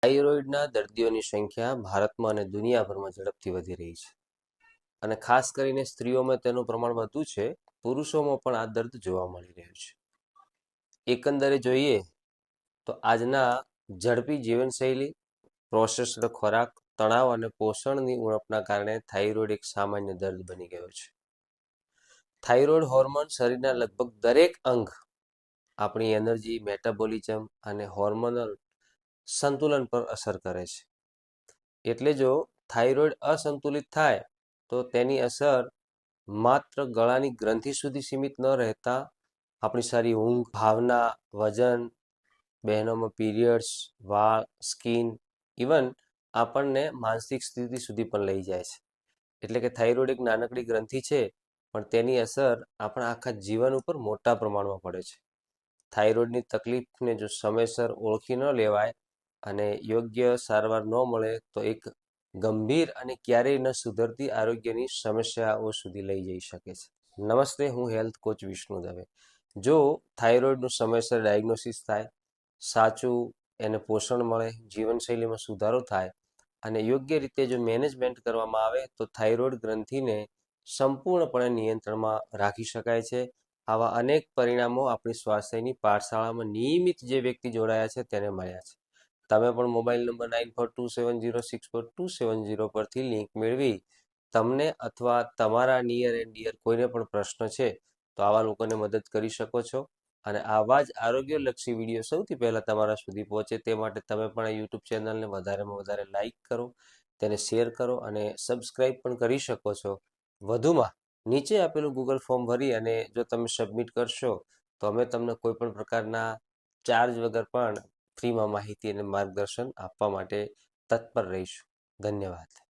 થાઇરોઇડના દર્દીઓની સંખ્યા ભારતમાં અને દુનિયાભરમાં ઝડપથી વધી રહી છે અને ખાસ કરીને સ્ત્રીઓમાં તેનું પ્રમાણ વધુ છે. પુરુષોમાં પણ આ દર્દ જોવા મળી રહ્યું છે. એકંદરે જોઈએ તો આજના ઝડપી જીવનશૈલી, પ્રોસેસ્ડ ખોરાક, તણાવ અને પોષણની ઉણપના કારણે થાઇરોઇડ એક સામાન્ય દર્દ બની ગયો છે. થાઇરોઇડ હોર્મોન શરીરના લગભગ દરેક અંગ, આપણી એનર્જી, મેટાબોલિઝમ અને હોર્મોનલ સંતુલન પર અસર કરે છે. એટલે જો થાઇરોઇડ અસંતુલિત થાય તો તેની અસર માત્ર ગળાની ગ્રંથિ સુધી સીમિત ન રહેતા આપણી સારી ઊંઘ, ભાવના, વજન, બહેનોમાં પીરિયડ્સ, વાળ, સ્કિન, ઇવન આપણને માનસિક સ્થિતિ સુધી પણ લઈ જાય છે. એટલે કે થાઇરોઇડ એક નાનકડી ગ્રંથિ છે, પણ તેની અસર આપણા આખા જીવન ઉપર મોટા પ્રમાણમાં પડે છે. થાઇરોઇડની તકલીફને જો સમયસર ઓળખી ન લેવાય અને યોગ્ય સારવાર ન મળે તો એક ગંભીર અને ક્યારેય ન સુધરતી આરોગ્યની સમસ્યાઓ સુધી લઈ જઈ શકે છે. નમસ્તે, હું હેલ્થ કોચ વિષ્ણુ દવે. જો થાઇરોઇડનું સમયસર ડાયગ્નોસિસ થાય, સાચું એને પોષણ મળે, જીવનશૈલીમાં સુધારો થાય અને યોગ્ય રીતે જો મેનેજમેન્ટ કરવામાં આવે તો થાઇરોઇડ ગ્રંથિને સંપૂર્ણપણે નિયંત્રણમાં રાખી શકાય છે. આવા અનેક પરિણામો આપણી સ્વાસ્થ્યની પાઠશાળામાં નિયમિત જે વ્યક્તિ જોડાયા છે તેને મળ્યા છે. તમે પણ મોબાઈલ નંબર 9427064270 પરથી લિંક મેળવી તમને અથવા તમારા નિયર એન્ડ ડિયર કોઈને પણ પ્રશ્ન છે તો આવા લોકોને મદદ કરી શકો છો. અને આવા જ આરોગ્યલક્ષી વિડીયો સૌથી પહેલાં તમારા સુધી પહોંચે તે માટે તમે પણ આ યુટ્યુબ ચેનલને વધારેમાં વધારે લાઈક કરો, તેને શેર કરો અને સબસ્ક્રાઈબ પણ કરી શકો છો. વધુમાં નીચે આપેલું ગૂગલ ફોર્મ ભરી અને જો તમે સબમિટ કરશો તો અમે તમને કોઈ પણ પ્રકારના ચાર્જ વગર પણ ફ્રીમાં માહિતી અને માર્ગદર્શન આપવા માટે તત્પર રહીશું. ધન્યવાદ.